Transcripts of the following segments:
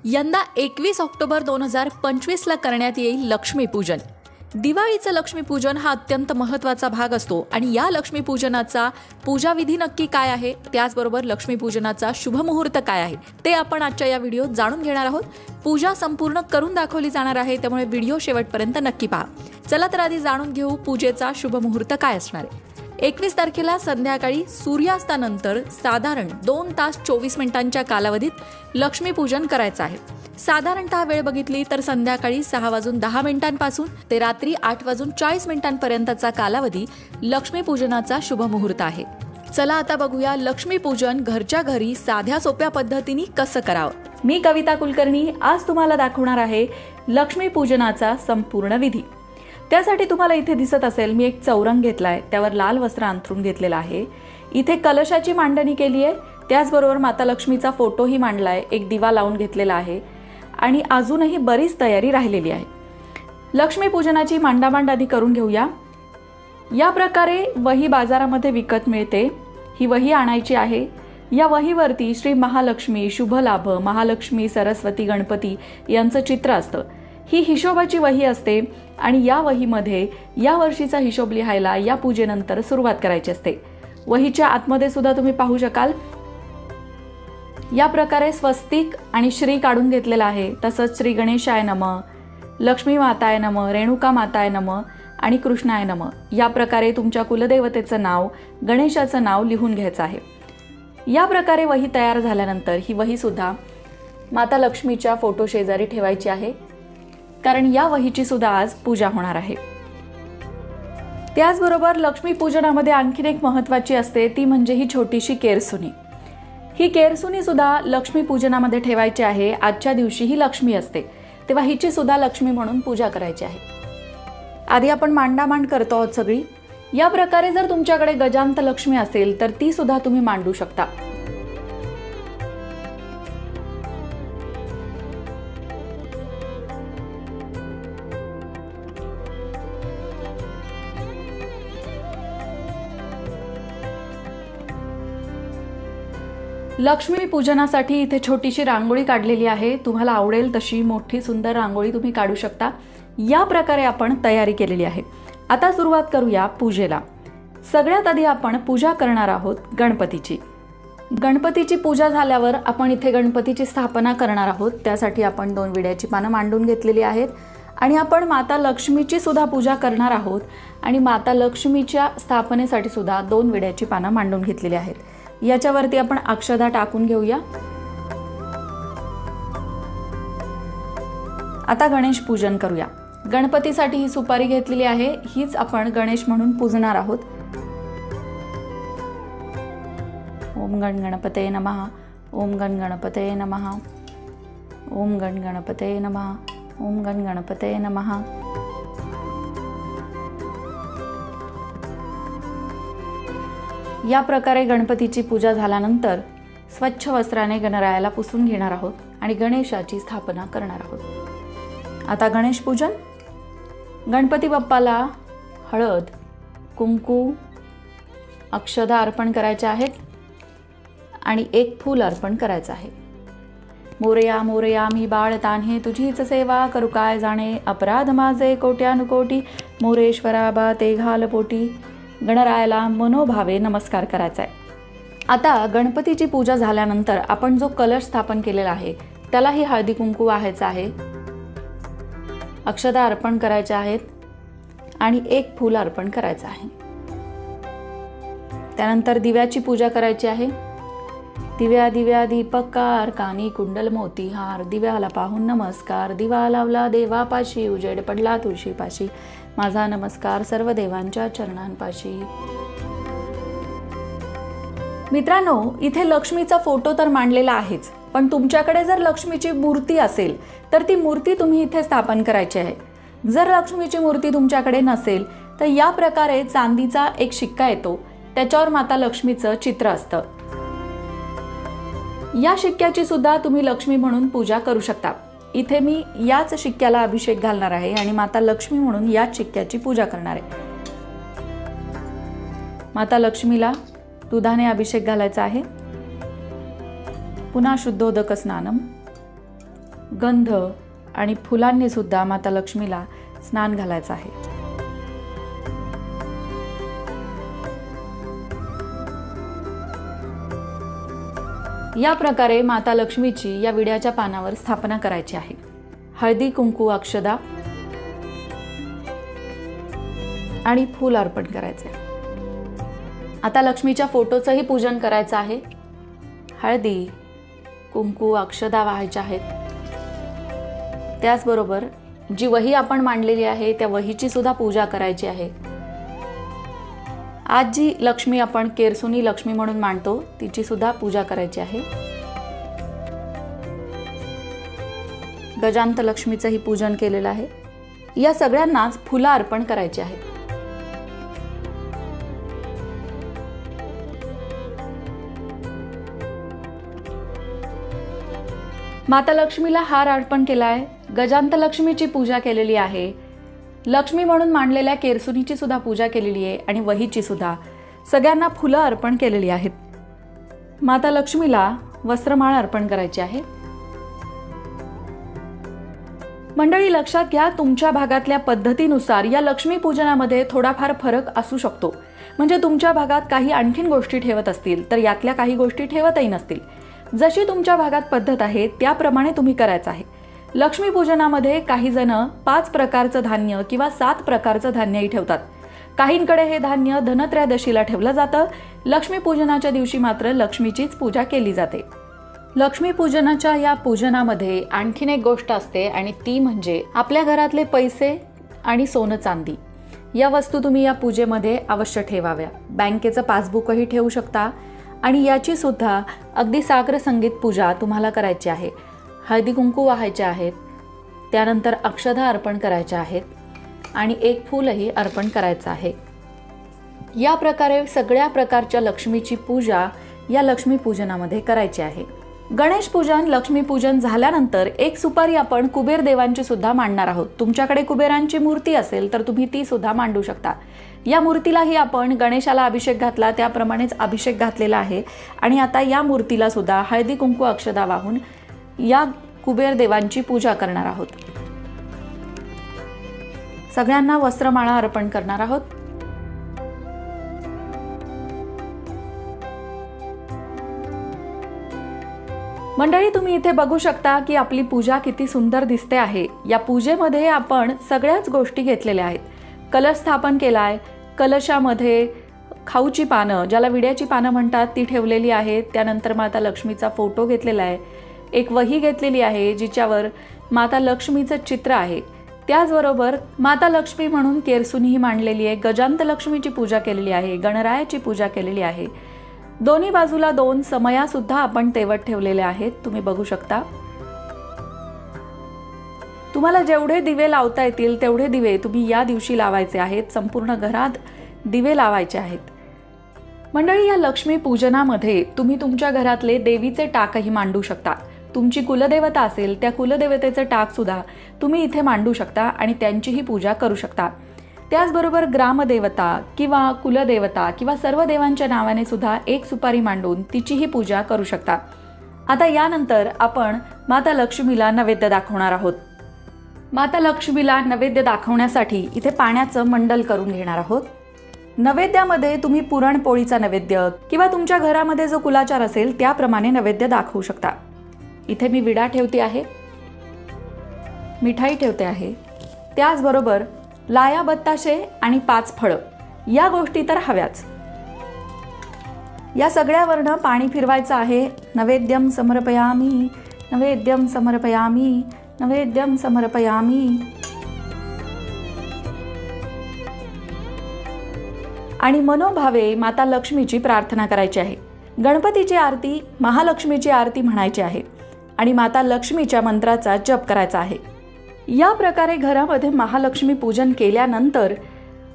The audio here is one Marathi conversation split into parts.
यंदा 21 ऑक्टोबर 2025ला करण्यात येईल लक्ष्मीपूजन। दिवाळीचं लक्ष्मीपूजन हा अत्यंत महत्त्वाचा भाग असतो आणि या लक्ष्मीपूजनाचा पूजाविधी नक्की काय आहे, त्याचबरोबर लक्ष्मीपूजनाचा शुभमुहूर्त काय आहे ते आपण आजच्या या व्हिडिओत जाणून घेणार आहोत। पूजा संपूर्ण करून दाखवली जाणार आहे, त्यामुळे व्हिडिओ शेवटपर्यंत नक्की पहा। चला तर आधी जाणून घेऊ पूजेचा शुभमुहूर्त काय असणार आहे। 21 तारखेला संध्याकाळी सूर्यास्तानंतर साधारण 2 तास 24 मिनिटांच्या कालावधीत लक्ष्मीपूजन करायचं आहे। साधारणतः वेळ बघितली तर संध्याकाळी 6:10 ते रात्री 8:40 पर्यंतचा कालावधी लक्ष्मीपूजनाचा शुभमुहूर्त आहे। चला आता बघूया लक्ष्मीपूजन घरच्या घरी साध्या सोप्या पद्धतीने कसं करावं। मी कविता कुलकर्णी आज तुम्हाला दाखवणार आहे लक्ष्मीपूजनाचा संपूर्ण विधी। त्यासाठी तुम्हाला इथे दिसत असेल मी एक चौरंग घेतलाय, त्यावर लाल वस्त्र अंथरून घेतलेला आहे। इथे कलशाची मांडणी केली आहे, त्याचबरोबर माता लक्ष्मीचा फोटोही मांडलाय, एक दिवा लावून घेतलेला आहे आणि अजूनही बरीच तयारी राहिलेली आहे। लक्ष्मीपूजनाची मांडामांड आधी करून घेऊया। या प्रकारे वही बाजारामध्ये विकत मिळते, ही वही आणायची आहे। या वहीवरती श्री महालक्ष्मी, शुभ लाभ, महालक्ष्मी, सरस्वती, गणपती यांचं चित्र असतं। ही हिशोबाची वही असते आणि या वहीमध्ये या वर्षीचा हिशोब लिहायला या पूजेनंतर सुरुवात करायची असते। वहीच्या आतमध्ये सुद्धा तुम्ही पाहू शकाल या प्रकारे स्वस्तिक आणि श्री काढून घेतलेला आहे। तसंच श्री गणेशाय नमः, लक्ष्मी माताय नमः, रेणुका माताय नमः आणि कृष्णाय नमः या प्रकारे तुमच्या कुलदेवतेचं नाव, गणेशाचं नाव लिहून घ्यायचं आहे। या प्रकारे वही तयार झाल्यानंतर ही वही सुद्धा माता लक्ष्मीच्या फोटो शेजारी ठेवायची आहे, कारण या वहीची सुद्धा आज पूजा होणार आहे। त्याचबरोबर लक्ष्मीपूजनामध्ये आणखीन एक महत्त्वाची असते, ती म्हणजे ही छोटीशी केरसुनी। ही केरसुनी सुद्धा लक्ष्मीपूजनामध्ये ठेवायची आहे। आजच्या दिवशी ही लक्ष्मी असते, तेव्हा हिची सुद्धा लक्ष्मी म्हणून पूजा करायची आहे। आधी आपण मांडामांड करतो आहोत सगळी। या प्रकारे जर तुमच्याकडे गजांत लक्ष्मी असेल तर ती सुद्धा तुम्ही मांडू शकता। लक्ष्मी पूजनासाठी इथे छोटीशी रांगोळी काढलेली आहे। तुम्हाला आवडेल तशी मोठी सुंदर रांगोळी तुम्ही काढू शकता। या प्रकारे आपण तयारी केलेली आहे। आता सुरुवात करूया पूजेला। सगळ्यात आधी आपण पूजा करणार आहोत गणपतीची। गणपतीची पूजा झाल्यावर आपण इथे गणपतीची स्थापना करणार आहोत। त्यासाठी आपण 2 विड्याची पानं मांडून घेतलेली आहेत आणि आपण माता लक्ष्मीची सुद्धा पूजा करणार आहोत आणि माता लक्ष्मीच्या स्थापनेसाठी सुद्धा 2 विड्याची पानं मांडून घेतलेली आहेत। याच्यावरती आपण अक्षदा टाकून घेऊया। आता गणेश पूजन करूया। गणपतीसाठी ही सुपारी घेतलेली आहे, हीच आपण गणेश म्हणून पूजणार आहोत। ओम गण गणपते नमः, ओम गण गणपते नमः, ओम गण गणपते नमः, ओम गण गणपते नमः। या प्रकारे गणपतीची पूजा झाल्यानंतर स्वच्छ वस्त्राने गणरायाला पुसून घेणार आहोत आणि गणेशाची स्थापना करणार आहोत। आता गणेश पूजन। गणपती बाप्पाला हळद, कुंकू, अक्षदा अर्पण करायचे आहेत आणि एक फूल अर्पण करायचं आहे। मोरया मोरया मी बाळ तान्हे, तुझीच सेवा करू काय जाणे, अपराध माझे कोट्यानुकोटी, मोरेश्वरा बा ते घाल पोटी। गणरायाला मनोभावे नमस्कार करायचा आहे। आता गणपतीची पूजा झाल्यानंतर आपण जो कलश स्थापन केलेला आहे त्यालाही हळदी कुंकू वाहायचं आहे, अक्षता अर्पण करायच्या आहेत आणि एक फूल अर्पण करायचं आहे। त्यानंतर दिव्याची पूजा करायची आहे। दिव्या दिव्या दीपकार, कानी कुंडल मोतीहार, दिव्याला पाहून नमस्कार, दिवा लावला देवापाशी, उजेड पडला तुळशीपाशी, माझा नमस्कार सर्व देवांच्या चरणांपाशी। मित्रांनो, इथे लक्ष्मीचा फोटो तर मांडलेला आहेच, पण तुमच्याकडे जर लक्ष्मीची मूर्ती असेल तर ती मूर्ती तुम्ही इथे स्थापन करायची आहे। जर लक्ष्मीची मूर्ती तुमच्याकडे नसेल तर या प्रकारे चांदीचा एक शिक्का येतो, त्याच्यावर माता लक्ष्मीचं चित्र असतं। या शिक्क्याची सुद्धा तुम्ही लक्ष्मी म्हणून पूजा करू शकता। इथे मी याच शिक्क्याला अभिषेक घालणार आहे आणि माता लक्ष्मी म्हणून याच शिक्क्याची पूजा करणार आहे। माता लक्ष्मीला दुधाने अभिषेक घालायचा आहे। पुन्हा शुद्धोदक स्नानम, गंध आणि फुलांनी सुद्धा माता लक्ष्मीला स्नान घालायचं आहे. या प्रकारे माता लक्ष्मीची या विड्याच्या पानावर स्थापना करायची आहे. हळदी कुंकू अक्षदा आणि फूल अर्पण करायचे. आता लक्ष्मीच्या फोटोचंही पूजन करायचं आहे. हळदी कुंकू अक्षदा वाहायच्या आहेत. त्याचबरोबर जी वही आपण मांडलेली आहे त्या वहीची सुद्धा पूजा करायची आहे. आज जी लक्ष्मी आपण केरसुनी लक्ष्मी म्हणून मांडतो तिची सुद्धा पूजा करायची आहे. गजांत लक्ष्मीचंही पूजन केलेलं आहे. या सगळ्यांनाच फुलं अर्पण करायची आहेत. माता लक्ष्मीला हार अर्पण केलाय. गजांत लक्ष्मीची पूजा केलेली आहे. लक्ष्मी म्हणून मांडलेल्या केरसुनीची सुद्धा पूजा केलेली आहे आणि वहीची सुद्धा. सगळ्यांना फुलं अर्पण केलेली आहेत. माता लक्ष्मीला वस्त्रमाळ अर्पण करायची आहे. मंडळी लक्षात घ्या, तुमच्या भागातल्या पद्धतीनुसार या लक्ष्मी पूजनामध्ये थोडाफार फरक असू शकतो. म्हणजे तुमच्या भागात काही आणखीन गोष्टी ठेवत असतील तर यातल्या काही गोष्टी ठेवतही नसतील. जशी तुमच्या भागात पद्धत आहे त्याप्रमाणे तुम्ही करायचं आहे. लक्ष्मी पूजनामध्ये काही जण 5 प्रकारचं धान्य किंवा 7 प्रकारचं धान्यही ठेवतात. काहींकडे हे धान्य धनत्रयोदशीला ठेवलं जातं. लक्ष्मी पूजनाच्या दिवशी मात्र लक्ष्मीचीच पूजा केली जाते. लक्ष्मी पूजनाच्या या पूजनामध्ये आणखीन एक गोष्ट असते आणि ती म्हणजे आपल्या घरातले पैसे आणि सोनं चांदी या वस्तू तुम्ही या पूजेमध्ये अवश्य ठेवाव्या. बँकेचं पासबुकही ठेवू शकता आणि याची सुद्धा अगदी साग्र संगीत पूजा तुम्हाला करायची आहे. हळदी कुंकू वाहायचे आहेत. त्यानंतर अक्षदा अर्पण करायच्या आहेत आणि एक फूलही अर्पण करायचं आहे. या प्रकारे सगळ्या प्रकारच्या लक्ष्मीची पूजा या लक्ष्मी पूजनामध्ये करायची आहे. गणेश पूजन लक्ष्मी पूजन झाल्यानंतर एक सुपारी आपण कुबेर देवांची सुद्धा मांडणार आहोत. तुमच्याकडे कुबेरांची मूर्ती असेल तर तुम्ही ती सुद्धा मांडू शकता. या मूर्तीलाही आपण गणेशाला अभिषेक घातला त्याप्रमाणेच अभिषेक घातलेला आहे आणि आता या मूर्तीला सुद्धा हळदी कुंकू अक्षदा वाहून या कुबेर देवांची पूजा करणार आहोत. सगळ्यांना वस्त्रमाळा अर्पण करणार आहोत. मंडळी तुम्ही इथे बघू शकता की आपली पूजा किती सुंदर दिसते आहे. या पूजेमध्ये आपण सगळ्याच गोष्टी घेतलेल्या आहेत. कलश स्थापन केलाय. कलशामध्ये खाऊची पानं ज्याला विड्याची पानं म्हणतात ती ठेवलेली आहेत. त्यानंतर माता लक्ष्मीचा फोटो घेतलेला आहे. एक वही घेतलेली आहे जिच्यावर माता लक्ष्मीचं चित्र आहे. त्याचबरोबर माता लक्ष्मी म्हणून केरसुनीही मांडलेली आहे. गजांत लक्ष्मीची पूजा केलेली आहे. गणरायाची पूजा केलेली आहे. दोन्ही बाजूला 2 समया सुद्धा आपण तेवत ठेवलेले आहेत. तुम्ही बघू शकता. तुम्हाला जेवढे दिवे लावता येतील तेवढे दिवे तुम्ही या दिवशी लावायचे आहेत. संपूर्ण घरात दिवे लावायचे आहेत. मंडळी या लक्ष्मी पूजनामध्ये तुम्ही तुमच्या घरातले देवीचे टाकही मांडू शकता. तुमची कुलदेवता असेल त्या कुलदेवतेचे टाक सुद्धा तुम्ही इथे मांडू शकता आणि त्यांचीही पूजा करू शकता. त्याचबरोबर ग्रामदेवता किंवा कुलदेवता किंवा सर्व देवांच्या नावाने सुद्धा एक सुपारी मांडून तिचीही पूजा करू शकता. आता यानंतर आपण माता लक्ष्मीला नैवेद्य दाखवणार आहोत. माता लक्ष्मीला नैवेद्य दाखवण्यासाठी इथे पाण्याचं मंडल करून घेणार आहोत. नैवेद्यामध्ये तुम्ही पुरणपोळीचा नैवेद्य किंवा तुमच्या घरामध्ये जो कुलाचार असेल त्याप्रमाणे नैवेद्य दाखवू शकता. इथे मी विडा ठेवते आहे. मिठाई ठेवते आहे. त्याचबरोबर लाया बत्ताशे आणि 5 फळं या गोष्टी तर हव्याच. या सगळ्यावरनं पाणी फिरवायचं आहे. नैवेद्यम समर्पयामी, नैवेद्यम समर्पयामी, नैवेद्यम समर्पयामी. आणि मनोभावे माता लक्ष्मीची प्रार्थना करायची आहे. गणपतीची आरती, महालक्ष्मीची आरती म्हणायची आहे आणि माता लक्ष्मीच्या मंत्राचा जप करायचा आहे. या प्रकारे घरामध्ये महालक्ष्मी पूजन केल्यानंतर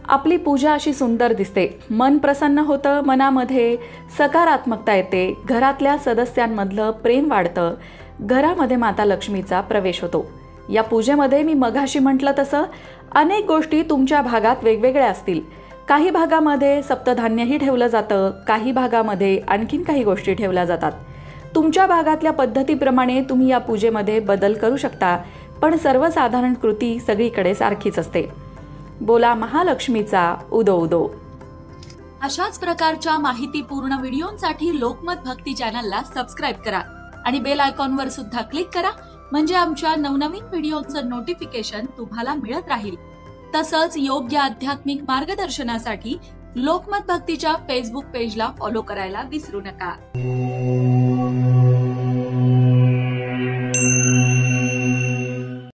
आपली पूजा अशी सुंदर दिसते. मन प्रसन्न होतं. मनामध्ये सकारात्मकता येते. घरातल्या सदस्यांमधलं प्रेम वाढतं. घरामध्ये माता लक्ष्मीचा प्रवेश होतो. या पूजेमध्ये मी मघाशी म्हटलं तसं अनेक गोष्टी तुमच्या भागात वेगवेगळ्या असतील. काही भागामध्ये सप्तधान्यही ठेवलं जातं. काही भागामध्ये आणखीन काही गोष्टी ठेवल्या जातात. तुमच्या भागातल्या पद्धतीप्रमाणे तुम्ही या पूजेमध्ये बदल करू शकता, पण सर्वसाधारण कृती सगळीकडे सारखीच असते. बोला महालक्ष्मीचा उदो उदो. अशाच प्रकारच्या माहितीपूर्ण व्हिडिओंसाठी लोकमत भक्ती चॅनलला सबस्क्राईब करा आणि बेल आयकॉनवर सुद्धा क्लिक करा, म्हणजे आमच्या नवनवीन व्हिडिओचं नोटिफिकेशन तुम्हाला मिळत राहील. तसंच योग्य आध्यात्मिक मार्गदर्शनासाठी लोकमत भक्तीच्या फेसबुक पेजला फॉलो करायला विसरू नका.